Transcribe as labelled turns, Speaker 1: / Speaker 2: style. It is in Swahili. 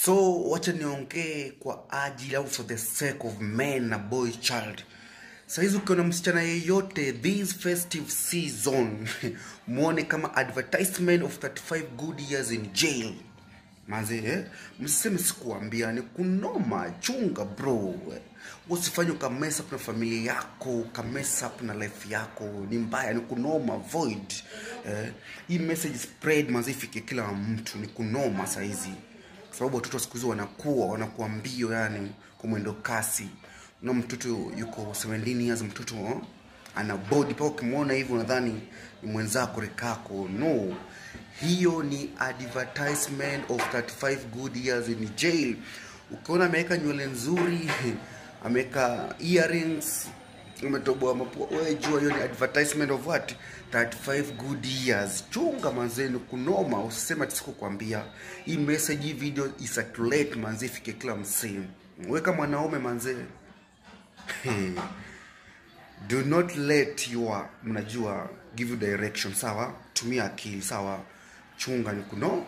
Speaker 1: So wacha niongee kwa ajili au for the sake of men na boy child. Saizi ukiona msichana yeyote this festive season muone kama advertisement of 35 good years in jail. Manze, msiseme sikuambia, ni kunoma. Chunga bro. Usifanye ukamesa up na familia yako, ukamesa up na life yako. Ni mbaya, ni kunoma, void. Hii message spread manze ifike kila mtu, ni kunoma saizi. Kwa sababu watoto siku hizi wanakuwa mbio, yani kwa mwendo kasi. Na mtoto yuko 17 years, mtoto ana body pa ukimwona hivi unadhani ni mwenzako rekako. No, hiyo ni advertisement of 35 good years in jail. Ukiona ameweka nywele nzuri, ameweka earrings, umetoboa mapua, wewe jua hiyo ni advertisement of what? 35 good years. Chunga manzeni, kunoma. Usisema ati sikukwambia. Hii message, hii video isirculate manze, ifike kila msee. Wewe kama mwanaume manze, do not let your mnajua give you direction, sawa? Tumia akili, sawa? Chunga, ni kunoma.